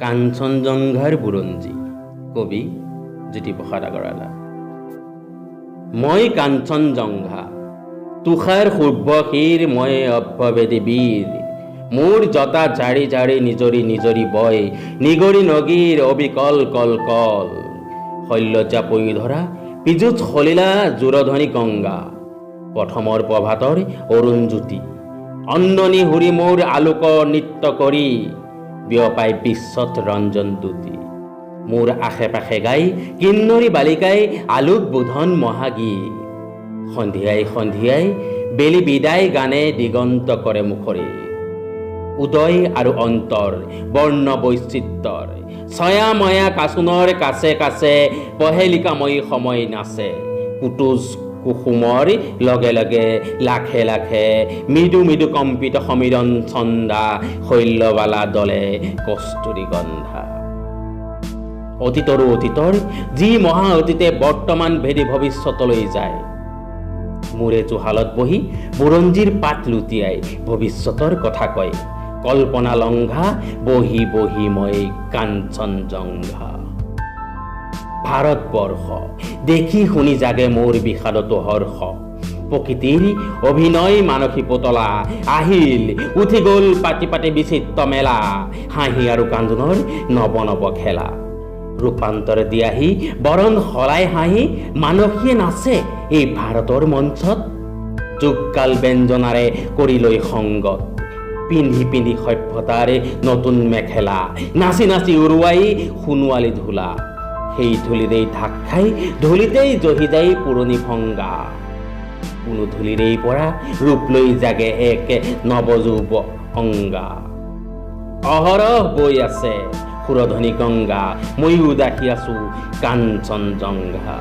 কাঞ্চনজংঘাৰ বুৰঞ্জী কবি জ্যোতিপ্ৰসাদ আগৰৱালা। মই কাঞ্চনজংঘা তুষাৰ শুভ্ৰশিৰ মই অভ্যভেদী বীৰ, মোৰ জটা জাৰি জাৰি নিজৰি নিজৰি বয় নিগৰি নগীৰ অবিকল কল কল, শৈলজা পৰি ধৰা পীযুষ সলিলা জোৰধ্বনি গংগা, প্ৰথমৰ প্ৰভাতৰ অৰুণ জ্যোতি অন্ননি হুৰি মোৰ আলোক নৃত্য কৰি বিয়পাই বিশ্বত ৰঞ্জন দ্যুতি, মোৰ আশে পাশে গাই কিন্নৰী বালিকাই আলোক বোধন মহাগীত, সন্ধিয়াই সন্ধিয়াই বেলি বিদায় গানে দিগন্ত কৰে মুখৰে, উদয় আৰু অন্তৰ বৰ্ণ বৈচিত্ৰৰ ছয়াময়া কাচোনৰ কাছে কাছে পহেলিকাময়ী সময় নাচে, কুটুজ কুসুমৰ লগে লগে লাখে লাখে মৃদু মৃদু কম্পিত সমীৰণ ছন্দা শৈলবালা দলে কস্তুৰী গন্ধা। অতীতৰো অতীতৰ যি মহা অতীতে বৰ্তমান ভেদি ভৱিষ্যতলৈ যায়, মূৰে জোহালত বহি বুৰঞ্জীৰ পাত লুটিয়াই ভৱিষ্যতৰ কথা কয়, কল্পনা লংঘা বহি বহি মই কাঞ্চনজংঘা। ভাৰতবৰ্ষ দেখি শুনি জাগে মোৰ বিষাদত হৰ্ষ, প্ৰকৃতিৰ অভিনয় মানসী পুতলা আহিল উঠি গ'ল পাতি পাতি বিচিত্ৰ মেলা, হাঁহি আৰু কান্দোনৰ নৱ নৱ খেলা, ৰূপান্তৰ দিয়াহি বৰণ সলাই হাঁহি মানসীয়ে নাচে এই ভাৰতৰ মঞ্চত, যুগকাল ব্যঞ্জনাৰে কৰি লৈ সংগত, পিন্ধি পিন্ধি সভ্যতাৰে নতুন মেখেলা, নাচি নাচি উৰুৱাই সোণোৱালী ধূলা, সেই ধূলিৰেই ঢাক খাই ধূলিতেই জহি যায় পুৰণি ভংগা, কোনো ধূলিৰেই পৰা ৰূপ লৈ জাগে এক নৱযুৱ অংগা, অহৰহ বৈ আছে সুৰধ্বনি গংগা, ময়ো দাসী আছো কাঞ্চনজংঘা।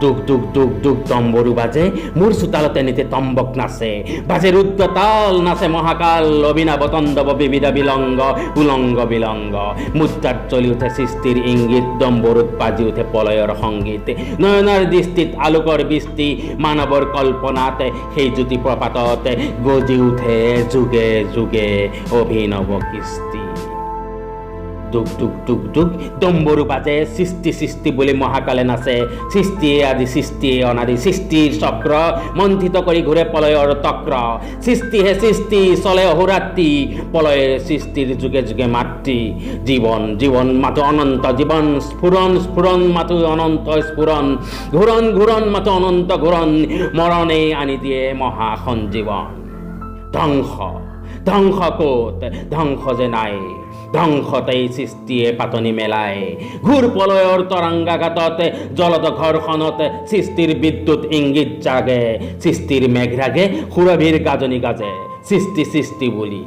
দুগ দুগ দুগ দুগ তম্বৰু বাজে মোৰ চোতালতে নিতে তম্বক নাচে, বাজে ৰুদ্ৰ তাল নাচে মহাকাল অভিনৱ তণ্ডৱ বিবিধ বিলংগ উলংগ বিলংগ, মুদ্ৰাত জ্বলি উঠে সৃষ্টিৰ ইংগিত, দম্বৰুত বাজি উঠে প্ৰলয়ৰ সংগীত, নয়নৰ দৃষ্টিত আলোকৰ বৃষ্টি, মানৱৰ কল্পনাত সেই জ্যোতি প্ৰপাতত গজি উঠে যুগে যুগে অভিনৱ কৃষ্টি। দুগ দুগ দুগ দুগ দম্বৰু বাজে সৃষ্টি সৃষ্টি বুলি মহাকালে নাচে, সৃষ্টিয়ে আজি সৃষ্টিয়ে অনাদি সৃষ্টিৰ চক্ৰ মন্থিত কৰি ঘূৰে প্ৰলয়ৰ তক্ৰ, সৃষ্টিহে সৃষ্টি চলে অহোৰাত্ৰি প্ৰলয়ে সৃষ্টিৰ যুগে যুগে মাতৃ, জীৱন জীৱন মাথো অনন্ত জীৱন, স্ফুৰণ স্ফুৰণ মাথো অনন্ত স্ফুৰণ, ঘূৰণ ঘূৰণ মাথো অনন্ত ঘূৰণ, মৰণে আনি দিয়ে মহা সঞ্জীৱন। ধ্বংস ধ্বংস ক'ত ধ্বংস যে নাই, ধ্বংসতেই সৃষ্টিয়ে পাতনি মেলায়, ঘূৰ প্ৰলয়ৰ তৰংগাঘাতত জলদ ঘৰখনত সৃষ্টিৰ বিদ্যুৎ ইংগিত জাগে, সৃষ্টিৰ মেঘৰাগে সুৰভিৰ গাজনি গাজে সৃষ্টি সৃষ্টি বুলি,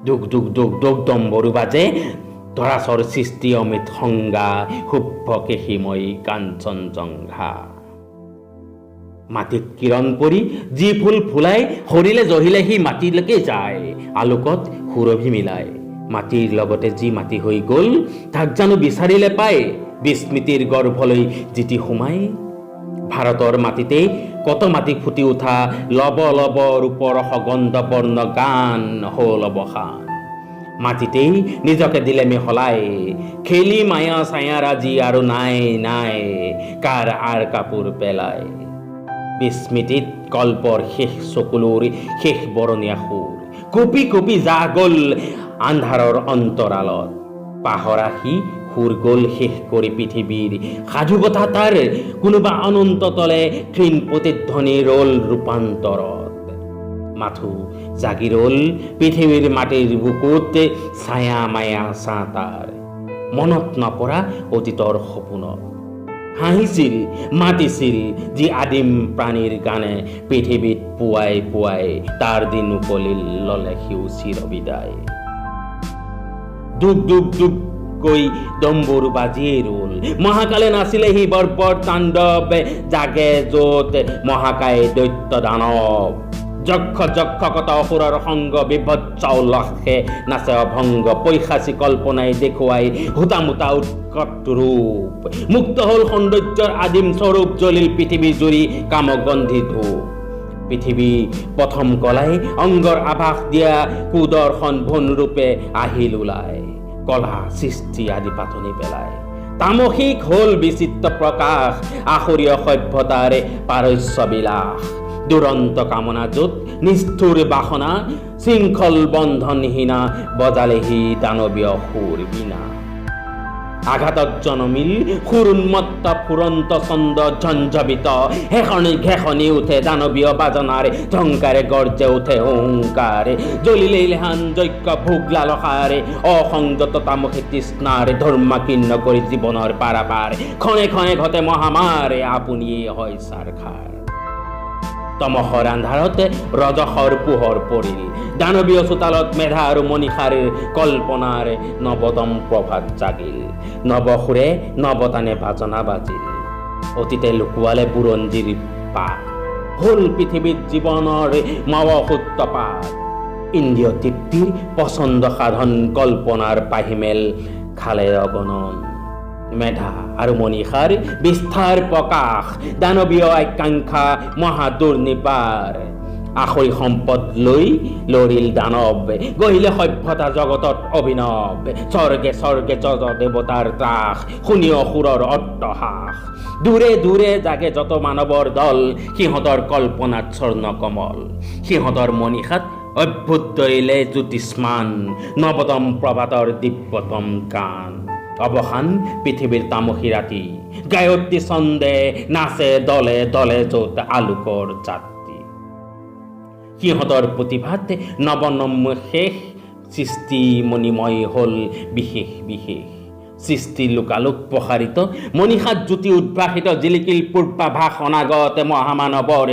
দুগ দুগ দুগ দুগ দম্বৰু বাজে ধৰাচৰ সৃষ্টি অমিত সংজ্ঞা, শুভ্ৰ কেশীময়ী কাঞ্চনজংঘা। মাটিত কিৰণ পৰি যি ফুল ফুলাই সৰিলে জহিলে সি মাটিলৈকে যায়, আলোকত সুৰভি মিলায়, মাটিৰ লগতে যি মাটি হৈ গ'ল তাক জানো বিচাৰিলে পায়, বিস্মৃতিৰ গৰ্ভলৈ জিতি সোমাই, ভাৰতৰ মাটিতেই কত মাটি ফুটি উঠা লব লব ৰূপৰ সগন্ধ বৰ্ণ গান হ'ল অৱসান, মাটিতেই নিজকে দিলে মিহলাই, খেলি মায়া ছায়াৰ আজি আৰু নাই নাই কাৰ আৰ কাপোৰ পেলাই, বিস্মৃতিত কল্পৰ শেষ চকুলোৰ শেষ বৰণীয়া সুৰ, কপি কপি যা গ'ল আন্ধাৰৰ অন্তৰালত, পাহৰা সি সুৰ গ'ল শেষ কৰি পৃথিৱীৰ সাধুকথা তাৰ কোনোবা অনন্ত তলে ক্ষীণ প্ৰতিধ্বনি ৰ'ল ৰূপান্তৰত, মাথো জাগি ৰ'ল পৃথিৱীৰ মাটিৰ বুকুত ছায়া মায়া ছাঁ তাৰ, মনত নপৰা অতীতৰ সপোনত, হাঁহিছিল মাতিছিল যি আদিম প্ৰাণীৰ গানে পৃথিৱীত পুৱাই পুৱাই, তাৰ দিন উকলিল ললে সিও চিৰ বিদায়। দুগ দুগ দুগ কৈ দম্বৰু বাজিয়ে ৰ'ল, মহাকালে নাছিলে সি বৰ্বৰ তাণ্ডৱ, জাগে য'ত মহাকায় দৈত্য দানৱ, যক্ষ যক্ষ কত অসুৰৰ সংগ বিভৎস উল্লাসে নাচে অভংগ, পৈশাচী কল্পনাই দেখুৱাই হুতামুতা উৎকট ৰূপ, মুক্ত হ'ল সৌন্দৰ্যৰ আদিম স্বৰূপ, জ্বলিল পৃথিৱী জুৰি কামগন্ধি ধূপ, পৃথিৱী প্ৰথম কলাই অংগৰ আভাস দিয়া কুদৰ্শন ভনৰূপে আহিল ওলাই কলা সৃষ্টি আদি পাতনি পেলাই তামসিক হল বিচিত্ৰ প্ৰকাশ আখৰীয় সভ্যতাৰে পাৰস্য বিলাস দুৰন্ত কামনা য'ত নিষ্ঠুৰ বাসনা শৃংখল বন্ধনহীনা বজালেহি দানৱীয় সুৰ বীণা আঘাতত জনমিল সুৰ উন্মত্ত ফুৰন্ত ছন্দ ঝঞ্ঝবিত হেখনি ঘেখনি উঠে দানৱীয় বাজনাৰে ঝংকাৰে গৰ্জে উঠে অহংকাৰে জ্বলিলে ইলহান যজ্ঞ ভোগ লালসাৰে অসংযত তামসী তৃষ্ণাৰে ধৰ্মাকীৰ্ণ কৰি জীৱনৰ পাৰাপাৰ ক্ষণে ক্ষণে ঘটে মহামাৰে আপুনিয়ে হয় চাৰখাৰ তমসৰ আন্ধাৰতে ৰজসৰ পোহৰ পৰিল দানৱীয় চোতালত মেধা আৰু মনীষাৰ কল্পনাৰ নৱতম প্ৰভাত জাগিল নৱসুৰে নৱতানে বাজনা বাজিল অতীতে লুকুৱালে বুৰঞ্জীৰ পাত হল পৃথিৱীত জীৱনৰ মাৱসূত্ৰপাত ইন্দ্ৰিয় তৃপ্তিৰ পচন্দ সাধন কল্পনাৰ পাহিমেল খালে অগণন মেধা আৰু মনীষাৰ বিস্তাৰ প্ৰকাশ দানৱীয় আকাংক্ষা মহা দুৰ্নিপাৰ আখৰি সম্পদ লৈ লৰিল দানৱ গহিলে সভ্যতা জগতত অভিনৱ স্বৰ্গে স্বৰ্গে যজ দেৱতাৰ ত্ৰাস শুনি অসুৰৰ অট্টহাস দূৰে দূৰে জাগে যত মানৱৰ দল সিহঁতৰ কল্পনাত স্বৰ্ণ কমল সিহঁতৰ মনীষাত অভ্যুত ধৰিলে জ্যোতিষ্মান নৱতম প্ৰভাতৰ দিব্যতম গান অৱসান পৃথিৱীৰ তামসী ৰাতি গায়ত্ৰী ছন্দে নাচে দলে দলে য'ত আলোকৰ যাত্ৰী সিহঁতৰ প্ৰতিভাত নৱনম্য শেষ সৃষ্টি মণিময় হ'ল বিশেষ বিশেষ সৃষ্টি লোকালোক প্ৰসাৰিত মনীষাত জ্যোতি উদ্ভাসিত জিলিকিল পূৰ্বাভাস অনাগতে মহামানৱৰ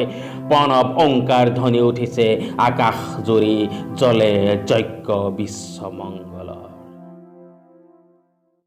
প্ৰণৱ ওংকাৰ ধ্বনি উঠিছে আকাশ জুৰি জ্বলে যজ্ঞ বিশ্বমংগলৰ